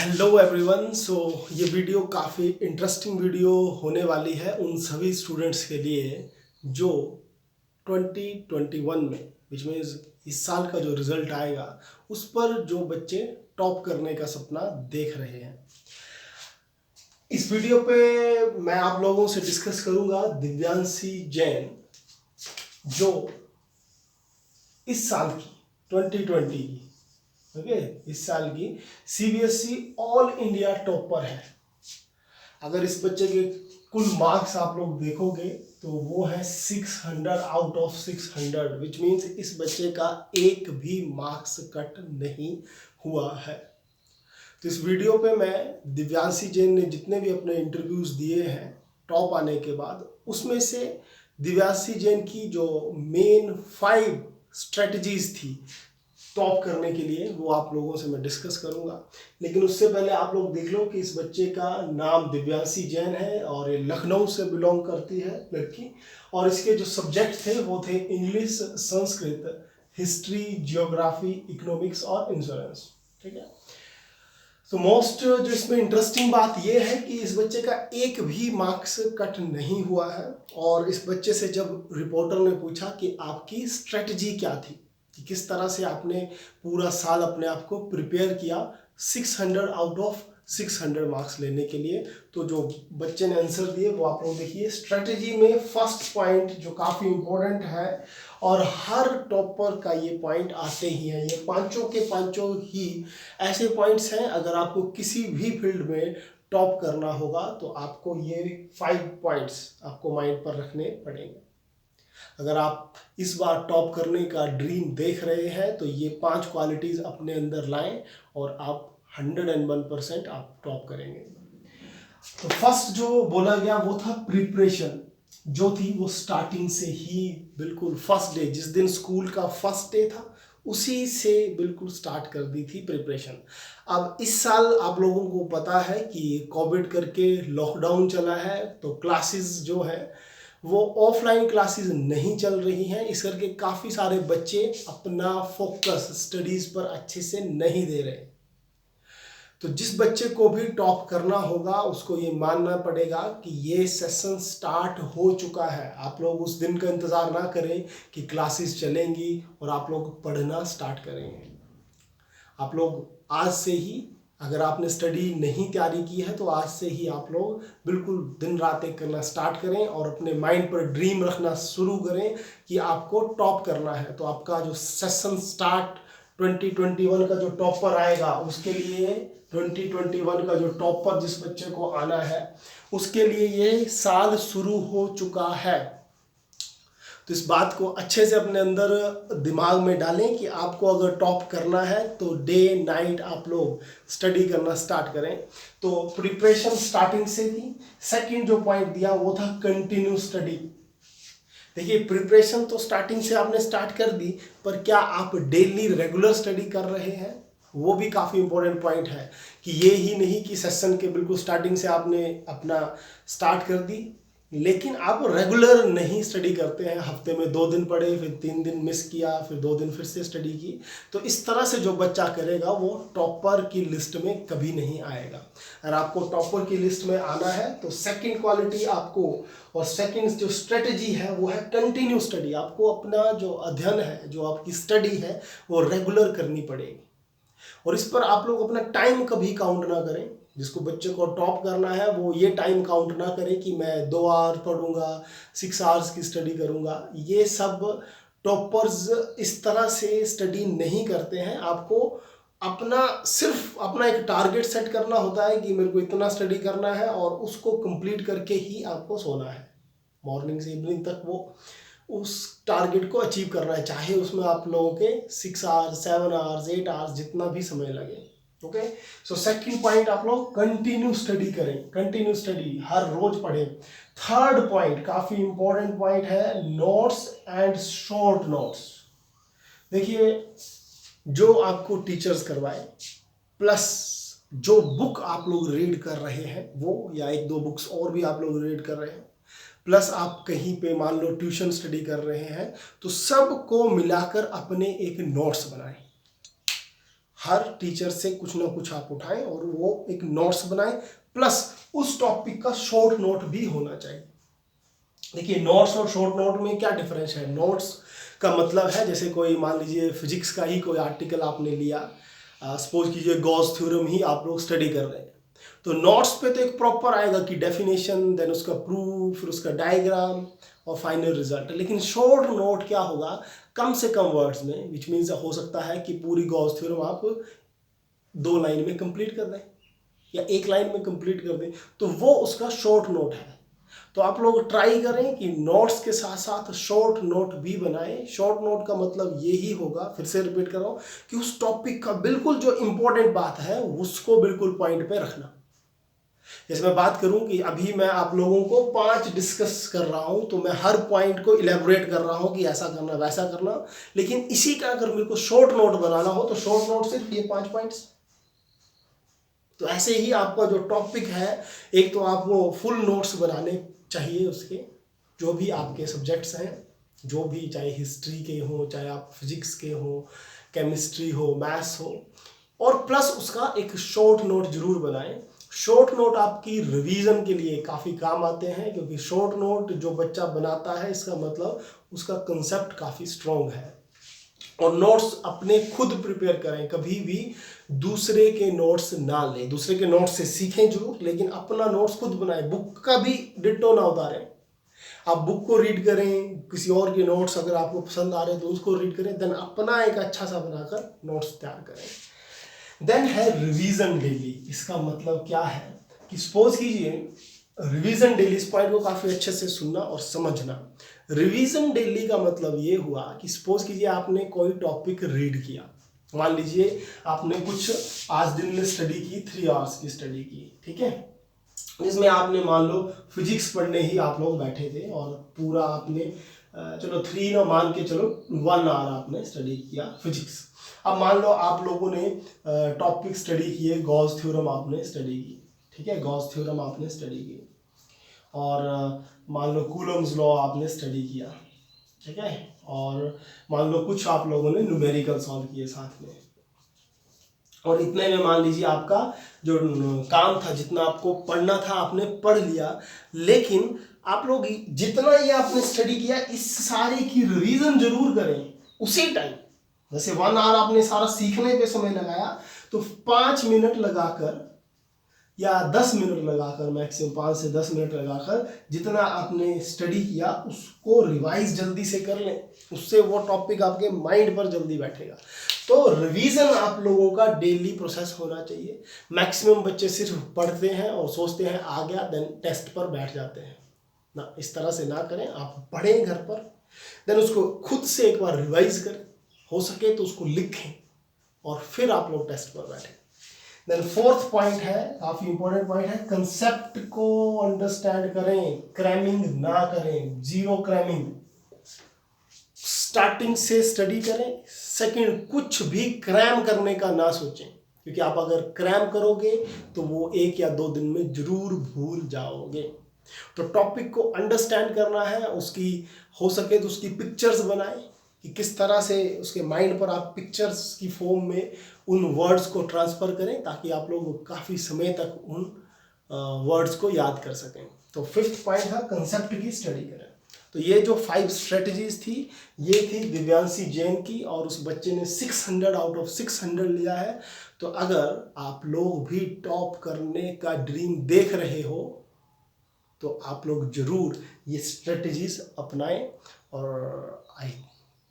Hello everyone. ये video काफ़ी interesting video होने वाली है उन सभी स्टूडेंट्स के लिए जो 2021 में विच मीन्स इस साल का जो रिज़ल्ट आएगा उस पर जो बच्चे टॉप करने का सपना देख रहे हैं। इस वीडियो पे मैं आप लोगों से डिस्कस करूंगा दिव्यांशी जैन जो इस साल की 2020 की इस साल की सीबीएसई ऑल इंडिया टॉपर है। अगर इस बच्चे के कुल मार्क्स आप लोग देखोगे तो वो है 600 आउट ऑफ 600 विच मीन्स इस बच्चे का एक भी मार्क्स कट नहीं हुआ है। तो इस वीडियो पे मैं दिव्यांशी जैन ने जितने भी अपने इंटरव्यूज दिए हैं टॉप आने के बाद उसमें से दिव्यांशी जैन की जो मेन 5 स्ट्रेटजीज थी टॉप करने के लिए वो आप लोगों से मैं डिस्कस करूंगा। लेकिन उससे पहले आप लोग देख लो कि इस बच्चे का नाम दिव्यांशी जैन है और ये लखनऊ से बिलोंग करती है लड़की, और इसके जो सब्जेक्ट थे वो थे English, Sanskrit, history, geography, economics और इंश्योरेंस। ठीक है। तो मोस्ट जो इसमें इंटरेस्टिंग बात यह है कि इस बच्चे का एक भी मार्क्स कट नहीं हुआ है। और इस बच्चे से जब रिपोर्टर ने पूछा कि आपकी स्ट्रेटजी क्या थी, कि किस तरह से आपने पूरा साल अपने आप को प्रिपेयर किया 600 आउट ऑफ 600 मार्क्स लेने के लिए, तो जो बच्चे ने आंसर दिए वो आप लोग देखिए। स्ट्रेटजी में फर्स्ट पॉइंट जो काफ़ी इम्पोर्टेंट है और हर टॉपर का ये पॉइंट आते ही हैं, ये पांचों के पांचों ही ऐसे पॉइंट्स हैं। अगर आपको किसी भी फील्ड में टॉप करना होगा तो आपको ये 5 पॉइंट्स आपको माइंड पर रखने पड़ेंगे। अगर आप इस बार टॉप करने का ड्रीम देख रहे हैं तो ये 5 क्वालिटीज अपने अंदर लाएं और आप 101% आप टॉप करेंगे। तो फर्स्ट जो बोला गया वो था प्रिपरेशन, जो थी वो स्टार्टिंग से ही बिल्कुल फर्स्ट डे, जिस दिन स्कूल का फर्स्ट डे था उसी से बिल्कुल स्टार्ट कर दी थी प्रिपरेशन। अब इस साल आप लोगों को पता है कि कोविड करके लॉकडाउन चला है, तो क्लासेस जो है वो ऑफलाइन क्लासेस नहीं चल रही हैं। इस करके काफ़ी सारे बच्चे अपना फोकस स्टडीज़ पर अच्छे से नहीं दे रहे। तो जिस बच्चे को भी टॉप करना होगा उसको ये मानना पड़ेगा कि ये सेशन स्टार्ट हो चुका है। आप लोग उस दिन का इंतज़ार ना करें कि क्लासेस चलेंगी और आप लोग पढ़ना स्टार्ट करेंगे। आप लोग आज से ही, अगर आपने स्टडी नहीं तैयारी की है तो आज से ही आप लोग बिल्कुल दिन रात एक करना स्टार्ट करें और अपने माइंड पर ड्रीम रखना शुरू करें कि आपको टॉप करना है। तो आपका जो सेशन स्टार्ट 2021 का जो टॉपर आएगा उसके लिए 2021 का जो टॉपर जिस बच्चे को आना है उसके लिए ये साल शुरू हो चुका है। तो इस बात को अच्छे से अपने अंदर दिमाग में डालें कि आपको अगर टॉप करना है तो डे नाइट आप लोग स्टडी करना स्टार्ट करें। तो प्रिपरेशन स्टार्टिंग से थी। सेकंड जो पॉइंट दिया वो था कंटिन्यू स्टडी। देखिए, प्रिपरेशन तो स्टार्टिंग से आपने स्टार्ट कर दी, पर क्या आप डेली रेगुलर स्टडी कर रहे हैं, वो भी काफ़ी इंपॉर्टेंट पॉइंट है। कि ये ही नहीं कि सेशन के बिल्कुल स्टार्टिंग से आपने अपना स्टार्ट कर दी लेकिन आप रेगुलर नहीं स्टडी करते हैं। हफ्ते में 2 दिन पढ़े, फिर 3 दिन मिस किया, फिर 2 दिन फिर से स्टडी की। तो इस तरह से जो बच्चा करेगा वो टॉपर की लिस्ट में कभी नहीं आएगा। अगर आपको टॉपर की लिस्ट में आना है तो सेकंड क्वालिटी आपको और सेकंड जो स्ट्रेटजी है वो है कंटिन्यू स्टडी। आपको अपना जो अध्ययन है, जो आपकी स्टडी है, वो रेगुलर करनी पड़ेगी। और इस पर आप लोग अपना टाइम कभी काउंट ना करें। जिसको बच्चे को टॉप करना है वो ये टाइम काउंट ना करे कि मैं 2 आवर पढ़ूंगा, 6 आवर्स की स्टडी करूंगा। ये सब टॉपर्स इस तरह से स्टडी नहीं करते हैं। आपको अपना सिर्फ अपना एक टारगेट सेट करना होता है कि मेरे को इतना स्टडी करना है और उसको कंप्लीट करके ही आपको सोना है। मॉर्निंग से इवनिंग तक वो उस टारगेट को अचीव करना है, चाहे उसमें आप लोगों के 6 आवर्स, 7 आवर्स, 8 आवर्स जितना भी समय लगे। ओके। सो सेकंड पॉइंट आप लोग कंटिन्यू स्टडी करें, कंटिन्यू स्टडी हर रोज पढ़ें। थर्ड पॉइंट काफी इंपॉर्टेंट पॉइंट है, नोट्स एंड शॉर्ट नोट्स। देखिए, जो आपको टीचर्स करवाए प्लस जो बुक आप लोग रीड कर रहे हैं वो, या 1-2 बुक्स और भी आप लोग रीड कर रहे हैं, प्लस आप कहीं पे मान लो ट्यूशन स्टडी कर रहे हैं, तो सबको मिलाकर अपने एक नोट्स बनाएं। हर टीचर से कुछ ना कुछ आप उठाएं और वो एक नोट्स बनाएं, प्लस उस टॉपिक का शॉर्ट नोट भी होना चाहिए। देखिए नोट्स और शॉर्ट नोट में क्या डिफरेंस है। नोट्स का मतलब है जैसे कोई मान लीजिए फिजिक्स का ही कोई आर्टिकल आपने लिया, सपोज कीजिए गॉस थ्योरम ही आप लोग स्टडी कर रहे हैं, तो नोट्स पे तो एक प्रॉपर आएगा कि डेफिनेशन, देन उसका प्रूफ, फिर उसका डायग्राम और फाइनल रिजल्ट। लेकिन शॉर्ट नोट क्या होगा, कम से कम वर्ड्स में, विच मीन्स हो सकता है कि पूरी गॉस थ्योरम आप 2 लाइन में कंप्लीट कर दें या 1 लाइन में कंप्लीट कर दें, तो वो उसका शॉर्ट नोट है। तो आप लोग ट्राई करें कि नोट्स के साथ साथ शॉर्ट नोट भी बनाएं। शॉर्ट नोट का मतलब यही होगा, फिर से रिपीट कर रहा हूं, कि उस टॉपिक का बिल्कुल जो इंपॉर्टेंट बात है उसको बिल्कुल पॉइंट पे रखना। जैसे मैं बात करूं कि अभी मैं आप लोगों को 5 डिस्कस कर रहा हूं, तो मैं हर पॉइंट को इलेबोरेट कर रहा हूं कि ऐसा करना वैसा करना, लेकिन इसी का अगर मेरे को शॉर्ट नोट बनाना हो तो शॉर्ट नोट सिर्फ ये 5 पॉइंट्स। तो ऐसे ही आपका जो टॉपिक है, एक तो आपको फुल नोट्स बनाने चाहिए उसके, जो भी आपके सब्जेक्ट्स हैं, जो भी, चाहे हिस्ट्री के हो, चाहे आप फिजिक्स के हो, केमिस्ट्री हो, मैथ्स हो, और प्लस उसका एक शॉर्ट नोट जरूर बनाएं। शॉर्ट नोट आपकी रिवीजन के लिए काफ़ी काम आते हैं, क्योंकि शॉर्ट नोट जो बच्चा बनाता है इसका मतलब उसका कंसेप्ट काफ़ी स्ट्रॉन्ग है। और नोट्स अपने खुद प्रिपेयर करें, कभी भी दूसरे के नोट्स ना लें। दूसरे के नोट्स से सीखें जरूर, लेकिन अपना नोट्स खुद बनाएं। बुक का भी डिट्टो ना उतारें। आप बुक को रीड करें, किसी और के नोट्स अगर आपको पसंद आ रहे हैं तो उसको रीड करें, देन अपना एक अच्छा सा बनाकर नोट्स तैयार करें। देन है रिवीजन डेली। इसका मतलब क्या है कि सपोज कीजिए रिवीजन डेली, इस पॉइंट को काफ़ी अच्छे से सुनना और समझना। रिवीजन डेली का मतलब ये हुआ कि सपोज कीजिए आपने कोई टॉपिक रीड किया, मान लीजिए आपने कुछ आज दिन में स्टडी की, 3 आवर्स की स्टडी की, ठीक है, जिसमें आपने मान लो फिजिक्स पढ़ने ही आप लोग बैठे थे और पूरा आपने चलो 3 ना मान के चलो 1 आवर आपने स्टडी किया फिजिक्स। अब मान लो आप लोगों ने टॉपिक स्टडी किए, गॉस थ्योरम आपने स्टडी की, ठीक है, गॉस थ्योरम आपने स्टडी की, और मान लो कूलम्स लॉ आपने स्टडी किया, ठीक है, और मान लो कुछ आप लोगों ने न्यूमेरिकल सॉल्व किए साथ में, और इतने में मान लीजिए आपका जो काम था, जितना आपको पढ़ना था आपने पढ़ लिया, लेकिन आप लोग जितना ये आपने स्टडी किया इस सारी की रिवीजन जरूर करें उसी टाइम। जैसे 1 आवर आपने सारा सीखने पे समय लगाया, तो 5 मिनट लगाकर या 10 मिनट लगाकर, मैक्सिमम 5 से 10 मिनट लगाकर जितना आपने स्टडी किया उसको रिवाइज जल्दी से कर लें, उससे वो टॉपिक आपके माइंड पर जल्दी बैठेगा। तो रिवीजन आप लोगों का डेली प्रोसेस होना चाहिए। मैक्सिमम बच्चे सिर्फ पढ़ते हैं और सोचते हैं आ गया, देन टेस्ट पर बैठ जाते हैं ना, इस तरह से ना करें। आप पढ़ें घर पर, देन उसको खुद से एक बार रिवाइज करें, हो सके तो उसको लिखें, और फिर आप लोग टेस्ट पर बैठें। देन 4th पॉइंट है, काफी इंपॉर्टेंट पॉइंट है, कंसेप्ट को अंडरस्टैंड करें, क्रैमिंग ना करें, जीरो क्रैमिंग। स्टार्टिंग से स्टडी करें, सेकंड कुछ भी क्रैम करने का ना सोचें, क्योंकि आप अगर क्रैम करोगे तो वो 1 या 2 दिन में जरूर भूल जाओगे। तो टॉपिक को अंडरस्टैंड करना है, उसकी हो सके तो उसकी पिक्चर्स बनाएं कि किस तरह से उसके माइंड पर आप पिक्चर्स की फॉर्म में उन वर्ड्स को ट्रांसफ़र करें, ताकि आप लोग काफ़ी समय तक उन वर्ड्स को याद कर सकें। तो 5th पॉइंट था कंसेप्ट की स्टडी करें। तो ये जो 5 स्ट्रेटजीज थी, ये थी दिव्यांशी जैन की, और उस बच्चे ने 600 आउट ऑफ 600 लिया है। तो अगर आप लोग भी टॉप करने का ड्रीम देख रहे हो तो आप लोग जरूर ये स्ट्रेटजीज अपनाएं, और आई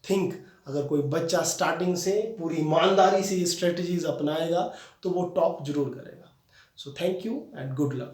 थिंक अगर कोई बच्चा स्टार्टिंग से पूरी ईमानदारी से ये स्ट्रेटजीज अपनाएगा तो वो टॉप जरूर करेगा। So thank you and good luck.